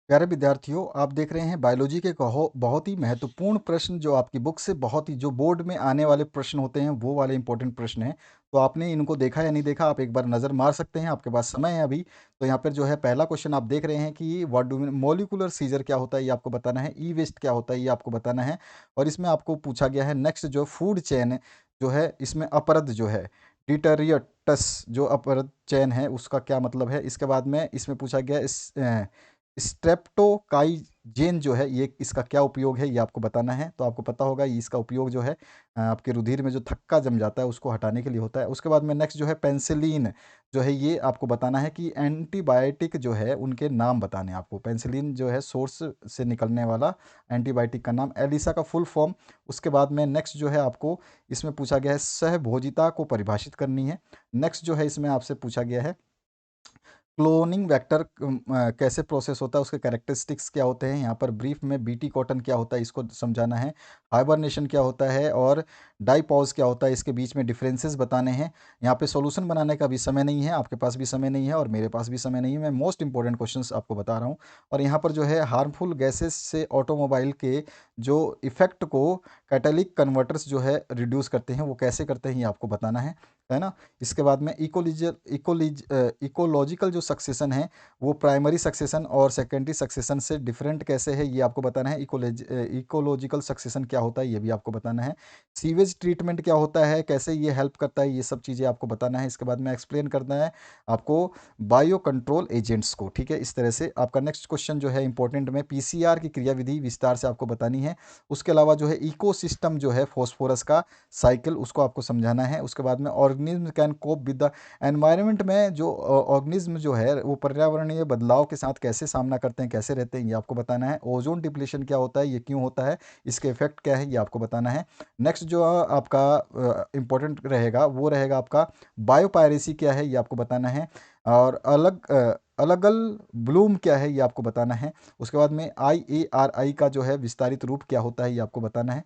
प्यारे विद्यार्थियों, आप देख रहे हैं बायोलॉजी के कहो बहुत ही महत्वपूर्ण प्रश्न जो आपकी बुक से बहुत ही जो बोर्ड में आने वाले प्रश्न होते हैं वो वाले इंपॉर्टेंट प्रश्न हैं। तो आपने इनको देखा या नहीं देखा, आप एक बार नज़र मार सकते हैं, आपके पास समय है अभी। तो यहाँ पर जो है पहला क्वेश्चन आप देख रहे हैं कि व्हाट डू मोलिकुलर सीजर क्या होता है ये आपको बताना है, ई वेस्ट क्या होता है ये आपको बताना है। और इसमें आपको पूछा गया है नेक्स्ट जो फूड चेन जो है इसमें अपरद जो है डिटरियटस जो अपरद चैन है उसका क्या मतलब है। इसके बाद में इसमें पूछा गया इस स्ट्रेप्टोकाइजेन जो है ये इसका क्या उपयोग है ये आपको बताना है। तो आपको पता होगा ये इसका उपयोग जो है आपके रुधिर में जो थक्का जम जाता है उसको हटाने के लिए होता है। उसके बाद में नेक्स्ट जो है पेंसिलिन जो है ये आपको बताना है कि एंटीबायोटिक जो है उनके नाम बताने हैं आपको। पेंसिलिन जो है सोर्स से निकलने वाला एंटीबायोटिक का नाम, एलिसा का फुल फॉर्म। उसके बाद में नेक्स्ट जो है आपको इसमें पूछा गया है सहभोजिता को परिभाषित करनी है। नेक्स्ट जो है इसमें आपसे पूछा गया है क्लोनिंग वेक्टर कैसे प्रोसेस होता है, उसके कैरेक्टरिस्टिक्स क्या होते हैं। यहाँ पर ब्रीफ में बीटी कॉटन क्या होता है इसको समझाना है, हाइबरनेशन क्या होता है और डाइपॉज क्या होता है, इसके बीच में डिफरेंसेस बताने हैं। यहाँ पे सॉल्यूशन बनाने का भी समय नहीं है, आपके पास भी समय नहीं है और मेरे पास भी समय नहीं है। मैं मोस्ट इंपॉर्टेंट क्वेश्चंस आपको बता रहा हूँ। और यहाँ पर जो है हार्मफुल गैसेस से ऑटोमोबाइल के जो इफेक्ट को कैटालिक कन्वर्टर्स जो है रिड्यूस करते हैं वो कैसे करते हैं ये आपको बताना है ना। इसके बाद में इकोलॉजिकल जो सक्सेशन है वो प्राइमरी सक्सेशन और सेकेंडरी सक्सेशन से डिफरेंट कैसे है ये आपको बताना है। इकोलॉजिकल सक्सेशन क्या होता है ये भी आपको बताना है। सीवेज ट्रीटमेंट क्या होता है, कैसे ये हेल्प करता है, ये सब चीज़ें आपको बताना है। इसके बाद में एक्सप्लेन करना है आपको बायो कंट्रोल एजेंट्स को। ठीक है, इस तरह से आपका नेक्स्ट क्वेश्चन जो है इंपॉर्टेंट में पीसीआर की क्रियाविधि विस्तार से आपको बतानी है। उसके अलावा जो है इकोसिस्टम जो है फॉस्फोरस का साइकिल उसको आपको समझाना है। उसके बाद में organism can cope with the environment में जो ऑर्गेनिज्म जो है वो पर्यावरणीय बदलाव के साथ कैसे सामना करते हैं, कैसे रहते हैं ये आपको बताना है। ओजोन डिप्लीशन क्या होता है, ये क्यों होता है, इसके इफेक्ट क्या है ये आपको बताना है। नेक्स्ट जो आपका इंपॉर्टेंट रहेगा वो रहेगा आपका बायोपायरेसी क्या है ये आपको बताना है। और अलगल ब्लूम क्या है ये आपको बताना है। उसके बाद में IARI का जो है विस्तारित रूप क्या होता है ये आपको बताना है।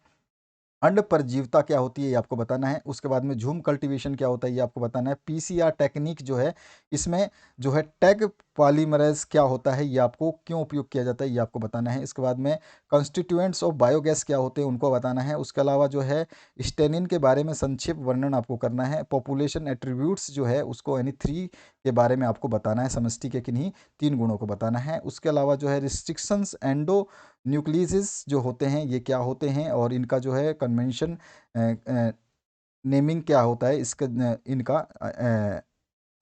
अंड परजीवता क्या होती है ये आपको बताना है। उसके बाद में झूम कल्टीवेशन क्या होता है ये आपको बताना है। पीसीआर टेक्निक जो है इसमें जो है टैग पॉलीमरेज क्या होता है ये आपको क्यों उपयोग किया जाता है ये आपको बताना है। इसके बाद में कंस्टिट्यूएंट्स ऑफ बायोगैस क्या होते हैं उनको बताना है। उसके अलावा जो है स्टेनिन के बारे में संक्षिप्त वर्णन आपको करना है। पॉपुलेशन एट्रीब्यूट्स जो है उसको यानी 3 के बारे में आपको बताना है, समष्टि के किन्हीं 3 गुणों को बताना है। उसके अलावा जो है रिस्ट्रिक्शंस एंडो न्यूक्लियस जो होते हैं ये क्या होते हैं और इनका जो है कन्वेंशन नेमिंग क्या होता है, इसका इनका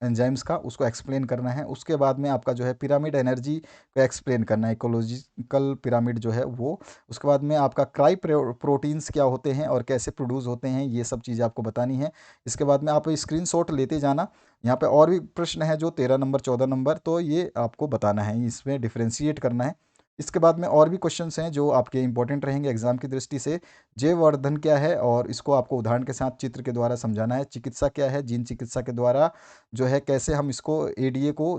एंजाइम्स का उसको एक्सप्लेन करना है। उसके बाद में आपका जो है पिरामिड एनर्जी को एक्सप्लेन करना है, इकोलॉजिकल पिरामिड जो है वो। उसके बाद में आपका प्रोटीन्स क्या होते हैं और कैसे प्रोड्यूस होते हैं ये सब चीज़ें आपको बतानी है। इसके बाद में आप स्क्रीनशॉट लेते जाना। यहाँ पे और भी प्रश्न है जो 13 नंबर 14 नंबर, तो ये आपको बताना है, इसमें डिफ्रेंशिएट करना है। इसके बाद में और भी क्वेश्चंस हैं जो आपके इंपॉर्टेंट रहेंगे एग्जाम की दृष्टि से। जैववर्धन क्या है और इसको आपको उदाहरण के साथ चित्र के द्वारा समझाना है। चिकित्सा क्या है, जीन चिकित्सा के द्वारा जो है कैसे हम इसको एडीए को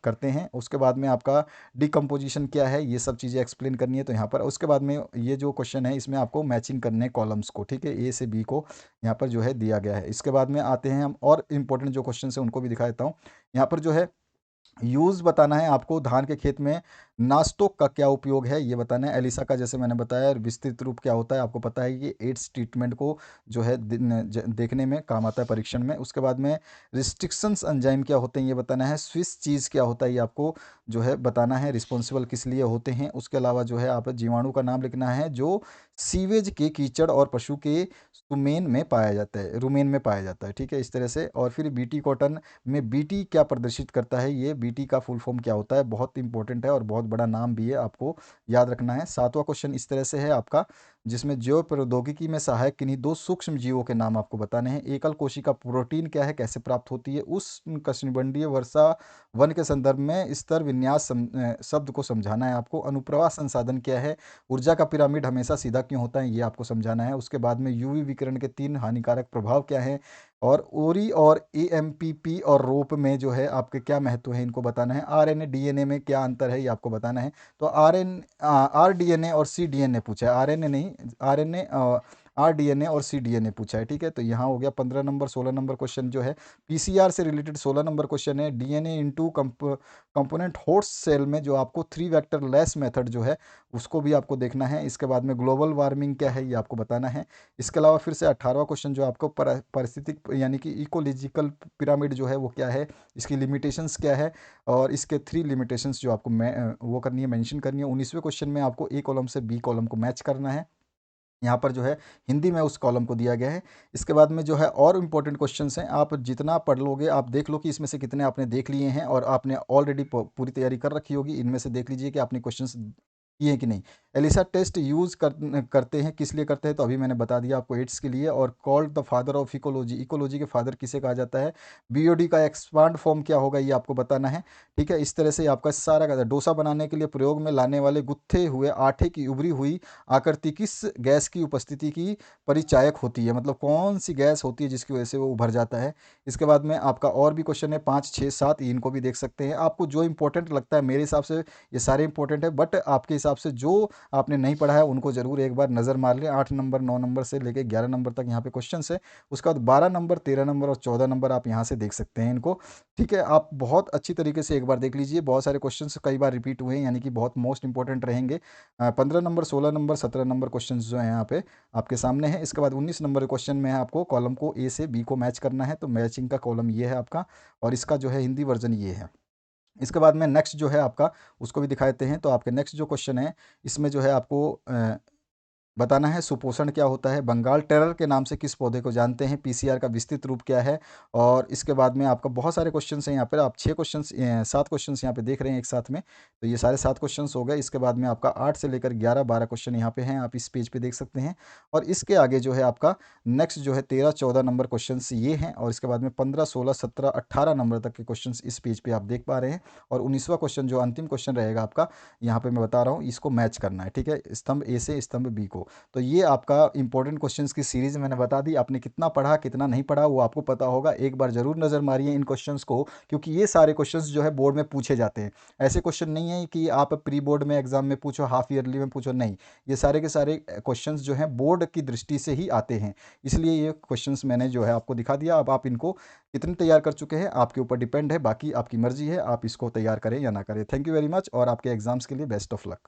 करते हैं। उसके बाद में आपका डिकम्पोजिशन क्या है ये सब चीज़ें एक्सप्लेन करनी है। तो यहाँ पर उसके बाद में ये जो क्वेश्चन है इसमें आपको मैचिंग करने हैं कॉलम्स को। ठीक है, ए से बी को यहाँ पर जो है दिया गया है। इसके बाद में आते हैं हम और इम्पोर्टेंट जो क्वेश्चन है उनको भी दिखा देता हूँ। यहाँ पर जो है यूज़ बताना है आपको, धान के खेत में नास्टोक का क्या उपयोग है ये बताना है। एलिसा का जैसे मैंने बताया विस्तृत रूप क्या होता है आपको पता है कि एड्स ट्रीटमेंट को जो है देखने में काम आता है परीक्षण में। उसके बाद में रिस्ट्रिक्शंस एंजाइम क्या होते हैं ये बताना है। स्विस चीज़ क्या होता है ये आपको जो है बताना है, रिस्पॉन्सिबल किस लिए होते हैं। उसके अलावा जो है आप जीवाणु का नाम लिखना है जो सीवेज के कीचड़ और पशु के सुमेन में पाया जाता है, रुमेन में पाया जाता है। ठीक है, इस तरह से। और फिर बीटी कॉटन में बीटी क्या प्रदर्शित करता है, ये बीटी का फुल फॉर्म क्या होता है, बहुत इंपॉर्टेंट है और बहुत बड़ा नाम भी है, आपको याद रखना है। सातवां क्वेश्चन इस तरह से है आपका, जिसमें जैव प्रौद्योगिकी में सहायक किन्हीं 2 सूक्ष्म जीवों के नाम आपको बताने हैं। एकल कोशिका प्रोटीन क्या है, कैसे प्राप्त होती है, उस कष्णबंडीय वर्षा वन के संदर्भ में स्तर विन्यास शब्द को समझाना है आपको। अनुप्रवाह संसाधन क्या है, ऊर्जा का पिरामिड हमेशा सीधा क्यों होता है ये आपको समझाना है। उसके बाद में यूवी विकिरण के 3 हानिकारक प्रभाव क्या है, और ओरी और एएमपीपी और रोप में जो है आपके क्या महत्व है इनको बताना है। आरएनए डीएनए में क्या अंतर है ये आपको बताना है। तो आरडीएनए और सीडीएनए पूछा है, आरएनए नहीं, आरएनए RDNA और cDNA पूछा है, ठीक है। तो यहाँ हो गया 15 नंबर। 16 नंबर क्वेश्चन जो है PCR से रिलेटेड 16 नंबर क्वेश्चन है। DNA into component host cell में जो आपको 3 वेक्टर लेस मेथड जो है उसको भी आपको देखना है। इसके बाद में ग्लोबल वार्मिंग क्या है ये आपको बताना है। इसके अलावा फिर से 18वां क्वेश्चन जो आपको पारिस्थितिक यानी कि इकोलॉजिकल पिरामिड जो है वो क्या है, इसकी लिमिटेशंस क्या है, और इसके 3 लिमिटेशंस जो आपको वो करनी है, मेंशन करनी है। 19वें क्वेश्चन में आपको ए कॉलम से बी कॉलम को मैच करना है। यहाँ पर जो है हिंदी में उस कॉलम को दिया गया है। इसके बाद में जो है और इम्पोर्टेंट क्वेश्चंस हैं, आप जितना पढ़ लोगे आप देख लो कि इसमें से कितने आपने देख लिए हैं और आपने ऑलरेडी पूरी तैयारी कर रखी होगी। इनमें से देख लीजिए कि आपने क्वेश्चंस किए हैं कि नहीं। एलिसा टेस्ट यूज़ करते हैं, किस लिए करते हैं, तो अभी मैंने बता दिया आपको, एड्स के लिए। और called the father of ecology, ecology के फादर किसे कहा जाता है। BOD का एक्सपांड फॉर्म क्या होगा ये आपको बताना है, ठीक है। इस तरह से आपका सारा का डोसा बनाने के लिए प्रयोग में लाने वाले गुत्थे हुए आटे की उभरी हुई आकृति किस गैस की उपस्थिति की परिचायक होती है, मतलब कौन सी गैस होती है जिसकी वजह से वो उभर जाता है। इसके बाद में आपका और भी क्वेश्चन है 5, 6, 7, इनको भी देख सकते हैं। आपको जो इंपॉर्टेंट लगता है, मेरे हिसाब से ये सारे इंपॉर्टेंट है, बट आपके हिसाब से जो आपने नहीं पढ़ा है उनको जरूर एक बार नज़र मार लें। 8 नंबर 9 नंबर से लेकर 11 नंबर तक यहाँ पे क्वेश्चन है। उसके बाद 12 नंबर 13 नंबर और 14 नंबर आप यहाँ से देख सकते हैं इनको, ठीक है। आप बहुत अच्छी तरीके से एक बार देख लीजिए, बहुत सारे क्वेश्चन कई बार रिपीट हुए हैं, यानी कि बहुत मोस्ट इंपॉर्टेंट रहेंगे। 15 नंबर 16 नंबर 17 नंबर क्वेश्चन जो है यहाँ पे आपके सामने है। इसके बाद 19 नंबर क्वेश्चन में आपको कॉलम को ए से बी को मैच करना है, तो मैचिंग का कॉलम ये है आपका, और इसका जो है हिंदी वर्जन ये है। इसके बाद में नेक्स्ट जो है आपका उसको भी दिखा देते हैं। तो आपके नेक्स्ट जो क्वेश्चन है इसमें जो है आपको बताना है सुपोषण क्या होता है, बंगाल टेरर के नाम से किस पौधे को जानते हैं, PCR का विस्तृत रूप क्या है। और इसके बाद में आपका बहुत सारे क्वेश्चंस हैं यहाँ पर, आप 6 क्वेश्चंस 7 क्वेश्चंस यहाँ पे देख रहे हैं एक साथ में, तो ये सारे 7 क्वेश्चंस हो गए। इसके बाद में आपका 8 से लेकर 11 12 क्वेश्चन यहाँ पे हैं, आप इस पेज पे देख सकते हैं। और इसके आगे जो है आपका नेक्स्ट जो है 13 14 नंबर क्वेश्चन ये हैं, और इसके बाद में 15 16 17 18 नंबर तक के क्वेश्चन इस पेज पे आप देख पा रहे हैं। और 19वां क्वेश्चन जो अंतिम क्वेश्चन रहेगा आपका, यहाँ पे मैं बता रहा हूँ, इसको मैच करना है, ठीक है, स्तंभ ए से स्तंभ बी को। तो ये आपका इंपॉर्टेंट क्वेश्चंस की सीरीज मैंने बता दी। आपने कितना पढ़ा कितना नहीं पढ़ा वो आपको पता होगा, एक बार जरूर नज़र मारिए इन क्वेश्चंस को, क्योंकि ये सारे क्वेश्चंस जो है बोर्ड में पूछे जाते हैं। ऐसे क्वेश्चन नहीं है कि आप प्री बोर्ड में एग्जाम में पूछो, हाफ ईयरली में पूछो, नहीं, ये सारे के सारे क्वेश्चंस जो हैं बोर्ड की दृष्टि से ही आते हैं। इसलिए ये क्वेश्चंस मैंने जो है आपको दिखा दिया। अब आप इनको कितने तैयार कर चुके हैं आपके ऊपर डिपेंड है, बाकी आपकी मर्जी है, आप इसको तैयार करें या ना करें। थैंक यू वेरी मच, और आपके एग्जाम्स के लिए बेस्ट ऑफ लक।